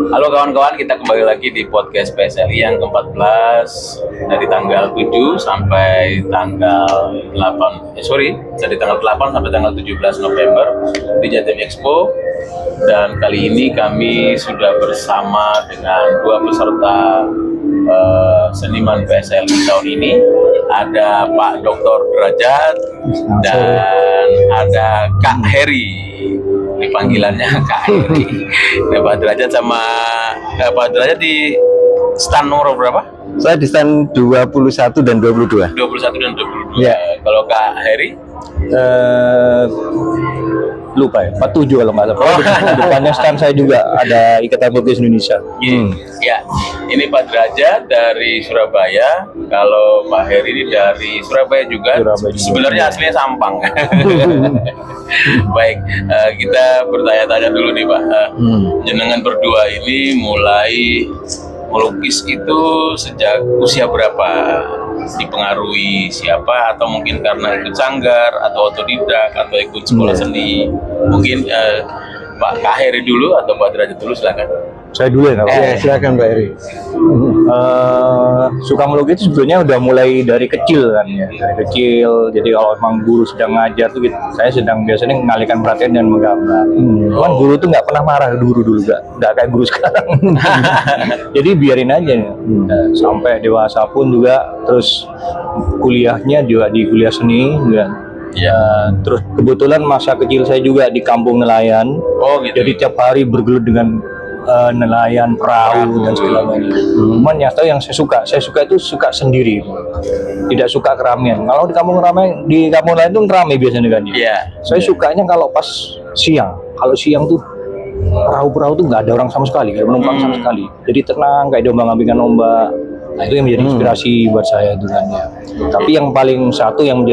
Halo kawan-kawan, kita kembali lagi di podcast PSLI yang ke-14 dari tanggal 7 sampai tanggal 8 dari tanggal 8 sampai tanggal 17 November di Jatim Expo. Dan kali ini kami sudah bersama dengan dua peserta seniman PSLI tahun ini. Ada Pak Dr. Derajat dan ada Kak Heri. Panggilannya Kak Heri. Nah, Pak Derajat sama Pak Derajat di stand nomor berapa? Saya di stand 21 dan 22. 21 dan 22. Ya. Kalau Kak Heri? Lupa ya, 47 kalau nggak salah. Depannya stand saya juga ada Ikatan Pelukis Indonesia. Ya, ini Pak Derajat dari Surabaya. Kalau Pak Heri ini dari Surabaya juga. Sebenarnya aslinya Sampang. Baik, kita bertanya-tanya dulu nih Pak. Jenengan berdua ini mulai melukis itu sejak usia berapa? Dipengaruhi siapa, atau mungkin karena ikut sanggar atau otodidak atau ikut sekolah seni? Mungkin Pak Heri dulu atau Pak Derajat dulu, silakan. Saya dulu ya, silakan Pak Heri. Suka melukis sebetulnya udah mulai dari kecil kan ya, dari kecil. Jadi kalau emang guru sedang ngajar tuh, saya sedang biasanya mengalihkan perhatian dan menggambar. Cuman guru tuh nggak pernah marah dulu nggak kayak guru sekarang. Jadi biarin aja. Sampai dewasa pun juga, terus kuliahnya juga di kuliah seni kan. Ya, terus kebetulan masa kecil saya juga di kampung nelayan. Gitu. Jadi tiap hari bergelut dengan nelayan, perahu dan segala macam. Cuman nyata yang saya suka itu suka sendiri, tidak suka keramaian. Kalau di kampung nelayan itu ramai biasanya kan. Saya sukanya kalau pas siang. Kalau siang tuh perahu-perahu tuh nggak ada orang sama sekali, nggak ada penumpang sama sekali. Jadi tenang, kayak diombang-ambingkan ombak. Nah, itu yang menjadi inspirasi buat saya itu kan ya. Tapi yang paling satu yang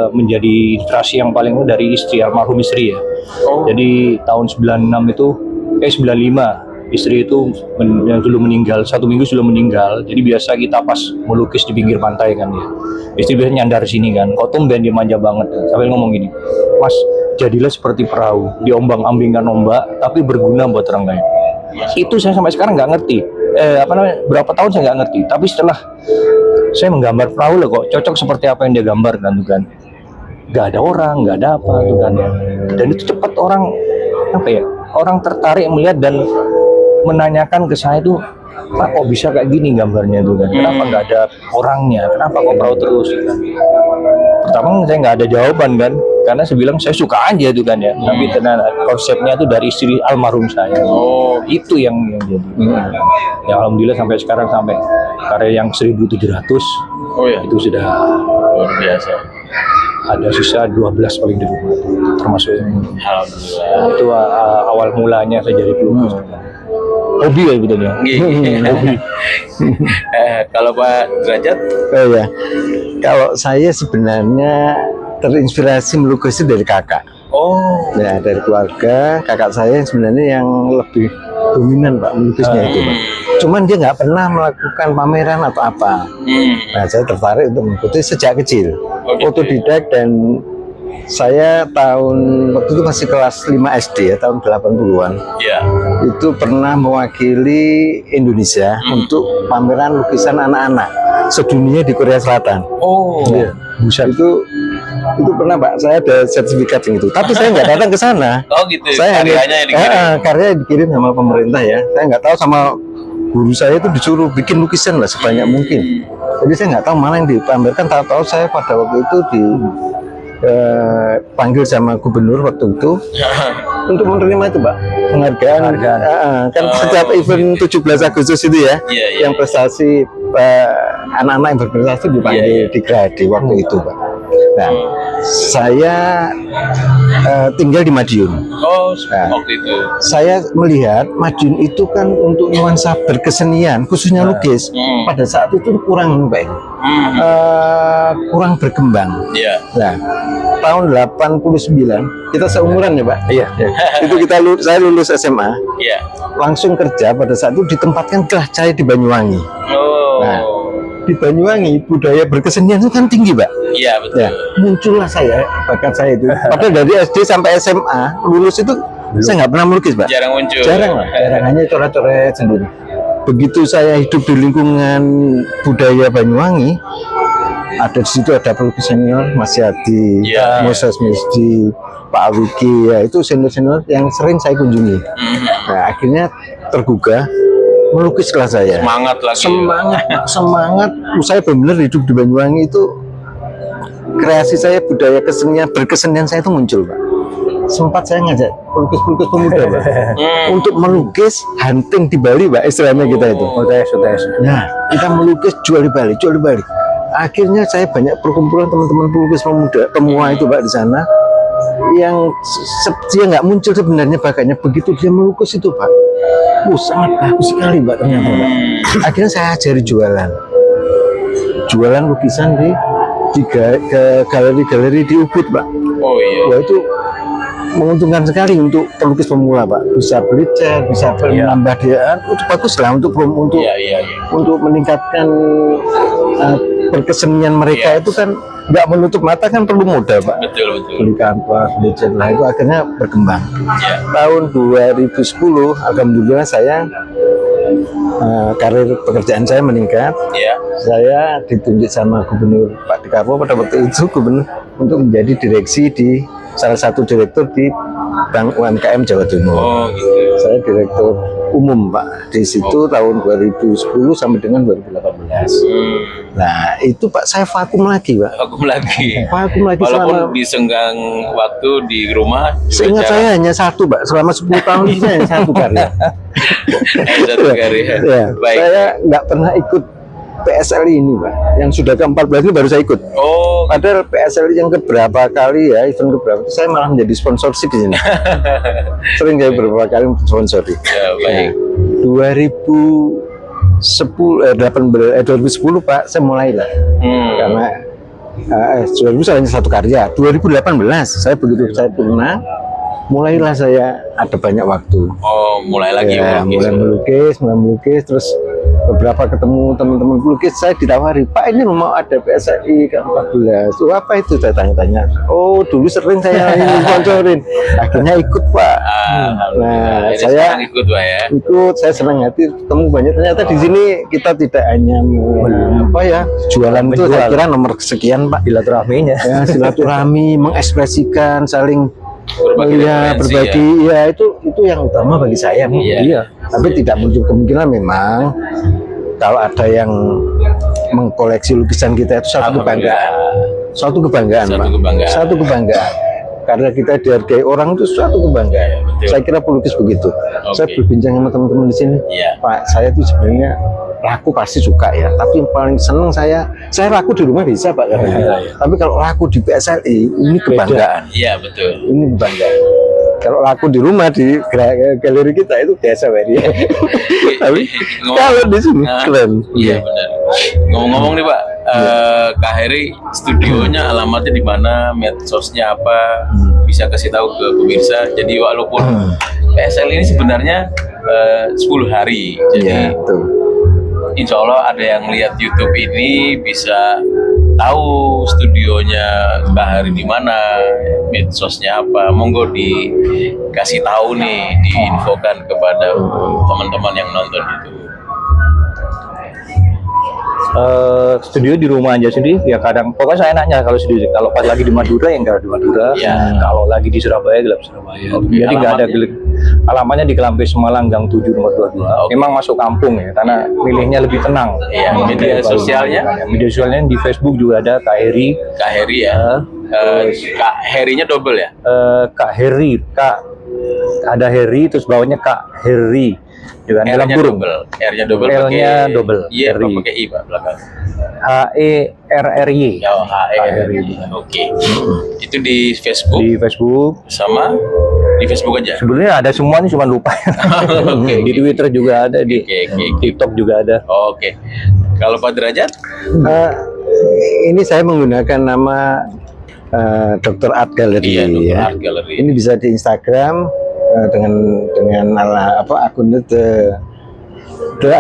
menjadi inspirasi yang paling dari istri, almarhum istri ya. Jadi tahun 96 itu 95 istri itu yang dulu meninggal, 1 minggu sebelum meninggal. Jadi biasa kita pas melukis di pinggir pantai kan ya, istri biasanya nyandar sini kan, kok tumben dia manja banget sambil ngomong gini, Mas, jadilah seperti perahu, diombang-ambingkan ombak tapi berguna buat orang lain. Itu saya sampai sekarang nggak ngerti berapa tahun saya nggak ngerti, tapi setelah saya menggambar perahu lah kok cocok seperti apa yang dia gambar kan tuh kan, nggak ada orang, nggak ada apa tuh kan ya. Dan itu cepat orang tertarik melihat dan menanyakan ke saya tuh, Pak, kok bisa kayak gini gambarnya tuh kan, kenapa nggak ada orangnya, kenapa kok perahu terus kan. Pertama saya nggak ada jawaban kan, karena saya bilang saya suka aja tuh kan ya. Tapi ternyata konsepnya itu dari istri almarhum saya. Itu yang jadi. Ya alhamdulillah sampai sekarang, sampai karya yang 1700 itu sudah luar biasa. Ada sisa 12 paling di rumah, termasuk yang alhamdulillah. Itu awal mulanya saya jadi pelukis. Hobi ya betulnya. Hobi. Kalau Pak Derajat? Ya, kalau saya sebenarnya terinspirasi melukis dari kakak. Ya, dari keluarga kakak saya sebenarnya yang lebih dominan Pak melukisnya itu Pak. Cuman dia nggak pernah melakukan pameran atau apa. Nah, saya tertarik untuk mengikuti sejak kecil. Otodidak, dan saya waktu itu masih kelas 5 SD ya, tahun 80-an. Itu pernah mewakili Indonesia untuk pameran lukisan anak-anak sedunia di Korea Selatan. Buset. Itu pernah Pak, saya ada sertifikat yang itu. Tapi saya nggak datang ke sana. Gitu. Saya karyanya dikirim sama pemerintah ya. Saya nggak tahu, sama guru saya itu disuruh bikin lukisan lah sebanyak mungkin. Jadi saya nggak tahu mana yang dipamerkan. Tahu-tahu saya pada waktu itu dipanggil sama gubernur waktu itu untuk menerima itu Pak, penghargaan. Kan setiap event 17 Agustus itu ya, yang prestasi anak-anak yang berprestasi dipanggil digrade waktu itu Pak. Nah, saya tinggal di Madiun. Waktu itu saya melihat Madiun itu kan untuk nuansa berkesenian, khususnya lukis, pada saat itu kurang baik, kurang berkembang. Nah, tahun 89 kita seumuran ya Pak. Itu saya lulus SMA, langsung kerja. Pada saat itu ditempatkan kelas saya di Banyuwangi. Nah, di Banyuwangi budaya berkesenian itu kan tinggi Pak. Betul. Muncullah bakat saya itu. Padahal dari SD sampai SMA lulus itu Saya nggak pernah melukis, Pak. Jarang muncul. Jarang lah, jarang, hanya coret-coret sendiri. Begitu saya hidup di lingkungan budaya Banyuwangi, ada di situ ada pelukis senior Mas Yadi, Iya. Moses Misdi, Pak Wiki, ya itu senior-senior yang sering saya kunjungi. Nah, akhirnya tergugah, melukislah saya. Semangat lagi. Semangat, Pak, semangat. Saya benar-benar hidup di Banyuwangi itu, kreasi saya, budaya kesenian, berkesenian saya itu muncul, Pak. Sempat saya ngajak pelukis-pelukis pemuda, Pak, untuk melukis hunting di Bali, Pak, istilahnya kita itu. UTS. Nah, kita melukis jual di Bali. Akhirnya saya banyak perkumpulan teman-teman pelukis pemuda, pemula itu, Pak, di sana, yang dia nggak muncul sebenarnya bakatnya. Begitu dia melukis itu, Pak, sangat bagus sekali, Pak, ternyata, Pak. Akhirnya saya ajari jualan lukisan di galeri-galeri di Ubud, Pak. Oh iya. Wah, itu menguntungkan sekali untuk pelukis pemula, Pak. Bisa beli cat, bisa menambah dia, itu bagus lah untuk Iya. untuk meningkatkan berkesenian mereka. Itu kan nggak menutup mata, kan perlu modal, Pak. Betul. Beli kanvas, beli cat, lah itu akhirnya berkembang. Iya. Tahun 2010, alhamdulillah saya karir pekerjaan saya meningkat. Iya. Saya ditunjuk sama Gubernur Pak Dekarwo pada waktu itu, gubernur, untuk menjadi direksi di salah satu direktur di Bank UMKM Jawa Timur. Oh gitu. Saya direktur umum, Pak, di situ tahun 2010 sampai dengan 2018. Nah, itu, Pak, saya vakum lagi, Pak. Vakum lagi. Vakum lagi Walaupun selama, di senggang waktu di rumah. seingat saya hanya satu, Pak, selama 10 tahun ini hanya satu karya. Satu karya. Ya, Baik. saya nggak pernah ikut PSLI ini, Pak. Yang sudah ke-14 ini baru saya ikut. Oh. Padahal PSLI yang keberapa kali ya, event keberapa, saya malah menjadi sponsorship di sini. Sering saya beberapa kali sponsori. Ya, baik. 2010 Pak, saya mulai lah. Karena 2000 hanya satu karya. 2018 saya begitu saya pernah, mulailah saya ada banyak waktu. Oh, mulai lagi Ya, mulai melukis, terus beberapa ketemu teman-teman pelukis, saya ditawari, Pak, ini mau ada PSLI ke-14. Oh, apa itu? Saya tanya-tanya. Oh, dulu sering saya ini sponsorin. Akhirnya ikut, Pak. Nah, Jadi saya sekarang ikut, Pak, ya. ikut, saya senang hati ketemu banyak. Ternyata di sini kita tidak hanya jualan itu, saya kira nomor sekian, Pak. Silaturahminya. Ya, silaturahmi, mengekspresikan, saling berbagi, ya itu yang utama bagi saya. Iya. Tapi tidak menutup kemungkinan memang kalau ada yang mengkoleksi lukisan kita itu satu kebanggaan. Suatu kebanggaan, Pak. Satu kebanggaan. Karena kita dihargai orang itu suatu kebanggaan. Betul. Saya kira pelukis begitu. Saya berbincang sama teman-teman di sini. Pak, saya itu sebenarnya laku pasti suka ya. Tapi yang paling seneng saya laku di rumah bisa, Pak. Tapi kalau laku di PSLI ini kebanggaan. Iya, betul. Ini kebanggaan. Kalau laku di rumah di galeri kita itu biasa, Pak. Tapi kalau di sini keren. Iya, benar. Ngomong-ngomong nih, Pak, Kak Heri studionya alamatnya di mana, medsosnya apa, bisa kasih tahu ke pemirsa. Jadi walaupun PSL ini sebenarnya 10 hari, jadi insya Allah ada yang lihat YouTube ini bisa tahu studionya Kak Heri di mana, medsosnya apa. Monggo dikasih tahu nih, diinfokan kepada teman-teman yang nonton itu. Studio di rumah aja sendiri ya, kadang pokoknya saya nanya kalau studio, kalau pas lagi di Madura yang di Madura, kalau lagi di Surabaya gelap Surabaya. Jadi nggak ada alamatnya di Kelampis Malang Gang 7 nomor 22. Memang masuk kampung ya, karena milihnya lebih tenang. Iya, media sosialnya? Media sosialnya di Facebook juga ada Kak Heri. Kak Heri ya. Kak Herinya double ya? Kak Heri, ada Heri terus bawahnya Kak Heri. Dengan dalam kurung. R-nya double. L-nya double. Iya, pakai I, Pak, belakang. HERRY. Oh, HERRY. Oke. Itu di Facebook. Di Facebook. Sama di Facebook aja. Sebenarnya ada semuanya, cuma lupa. Di Twitter juga ada, di TikTok juga ada. Oke. Kalau Pak Derajat? Ini saya menggunakan nama Dr. Art Gallery. Iya, Dr. Ya. Art Gallery. Ini bisa di Instagram dengan akunnya the _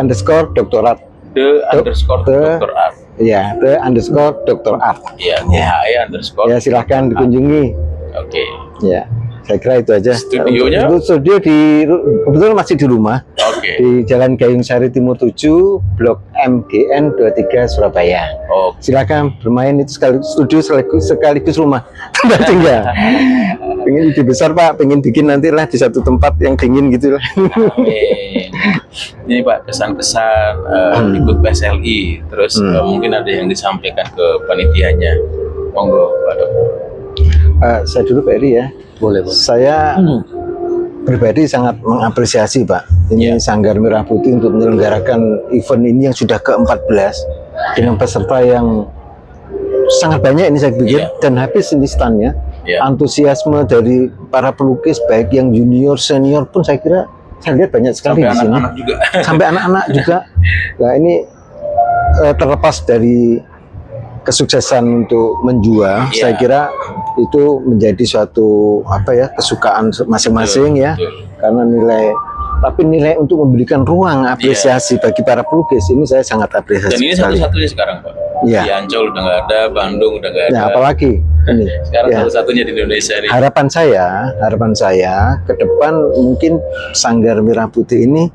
Dr. Art. The _ Dr. Art. Iya, the _ Dr. Art. Iya, HE _ Ya, silahkan dikunjungi. Oke. Ya, Saya kira itu aja. Studionya? Untuk studio kebetulan masih di rumah. Oke. Di Jalan Gayung Sari Timur 7, Blok MGN 23 Surabaya. Oh, Silakan bermain, itu sekaligus studio sekaligus rumah tempat tinggal. Pengen lebih besar Pak, pengen bikin nanti lah di satu tempat yang dingin gitu lah. amin. Ini Pak, kesan-kesan ikut PSLI, terus mungkin ada yang disampaikan ke panitianya. Monggo Pak Dok. Saya dulu Pak Eri ya. Boleh, Pak. Saya pribadi sangat mengapresiasi Pak. Ini Sanggar Merah Putih untuk menyelenggarakan event ini yang sudah ke-14 dengan peserta yang sangat banyak ini saya pikir, dan habis ini stand-nya. Antusiasme dari para pelukis baik yang junior senior pun saya kira saya lihat banyak sekali Sampai di sini. anak-anak juga. Sampai anak-anak juga. Nah ini terlepas dari kesuksesan untuk menjual, saya kira itu menjadi suatu kesukaan masing-masing ya, karena nilai untuk memberikan ruang apresiasi bagi para pelukis ini saya sangat apresiasi. Dan ini sekali. satu-satunya sekarang Pak. Iya. Di Ancol udah nggak ada, Bandung udah nggak ada. Ya, apalagi ini. Sekarang Ya. satu-satunya di Indonesia ini. Harapan saya ke depan mungkin Sanggar Merah Putih ini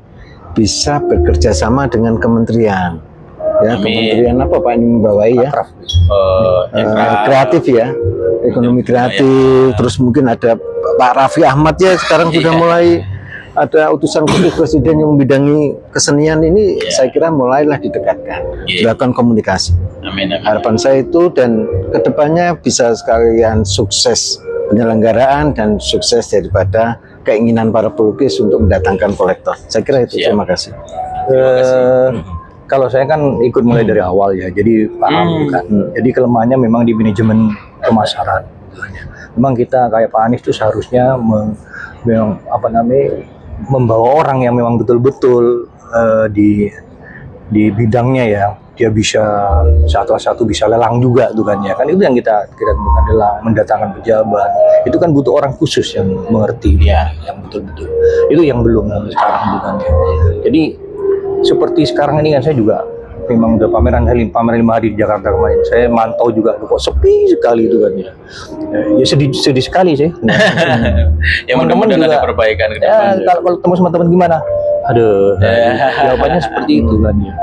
bisa bekerja sama dengan kementerian. Ya, Amin. kementerian apa Pak ini membawahi ya? Kreatif ya, ekonomi kreatif. Terus mungkin ada Pak Raffi Ahmad ya, sekarang sudah mulai ada utusan khusus presiden yang membidangi kesenian ini. Saya kira mulailah didekatkan, dilakukan komunikasi. Amin, amin. Harapan saya itu, dan kedepannya bisa sekalian sukses penyelenggaraan dan sukses daripada keinginan para pelukis untuk mendatangkan kolektor. Saya kira itu. Terima kasih. Kalau saya kan ikut mulai dari awal ya, jadi paham kan. Jadi kelemahannya memang di manajemen pemasaran. Memang kita kayak Pak Anies itu seharusnya membawa orang yang memang betul-betul di bidangnya ya. Dia bisa satu-satu bisa lelang juga tuh kan ya. Kan itu yang kita temukan adalah mendatangkan pejabat. Itu kan butuh orang khusus yang mengerti dia, yang betul-betul. Itu yang belum sampai sekarang bukan ya. Jadi seperti sekarang ini kan saya juga memang udah pameran 5 hari di Jakarta kemarin. Saya mantau juga kok sepi sekali itu kan ya. Ya sedih sekali sih. Ya mudah-mudahan ada perbaikan ke Ya, depan. kalau ketemu sama teman gimana? Aduh, jawabannya seperti itu kan ya.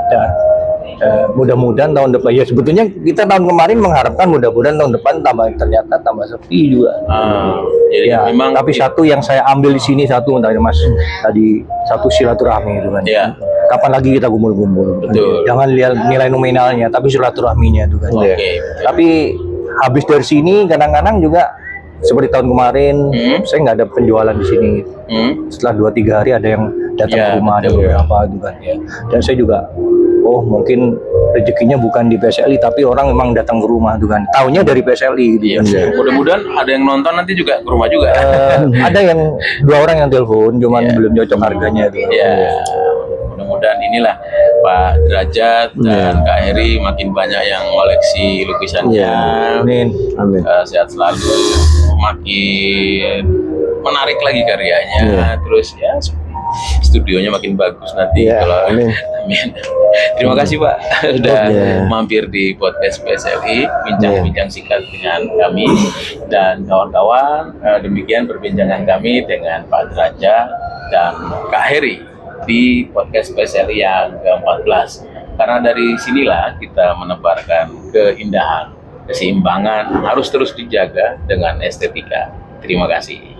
Mudah-mudahan tahun depan, ya sebetulnya kita tahun kemarin mengharapkan mudah-mudahan tahun depan ternyata tambah sepi juga. Jadi Ya, memang tapi satu yang saya ambil di sini tadi Mas, satu silaturahmi itu kan. Iya. Kapan lagi kita kumpul-kumpul? Betul. Jangan lihat nilai nominalnya, tapi silaturahminya itu kan. Oke. Tapi habis dari sini kadang-kadang juga seperti tahun kemarin, saya nggak ada penjualan di sini. Setelah 2-3 hari ada yang datang Ya, ke rumah, ada betul. beberapa itu kan ya. Dan saya juga, mungkin rezekinya bukan di PSLI, tapi orang memang datang ke rumah itu kan. Taunya dari PSLI gitu kan. mudah-mudahan ada yang nonton nanti juga ke rumah juga. Ada yang 2 orang yang telepon, cuman belum cocok harganya itu. Ya, mudah-mudahan inilah Pak Derajat dan Kak Heri makin banyak yang koleksi lukisannya. Amin. Amin. Sehat selalu, makin menarik lagi karyanya. Terus ya studionya makin bagus nanti kalau amin. Amin. Terima kasih Pak udah mampir di podcast PSLI, bincang-bincang singkat dengan kami dan kawan-kawan. Demikian perbincangan kami dengan Pak Derajat dan Kak Heri di podcast PSLI yang ke-14. Karena dari sinilah kita menebarkan keindahan, keseimbangan harus terus dijaga dengan estetika. Terima kasih.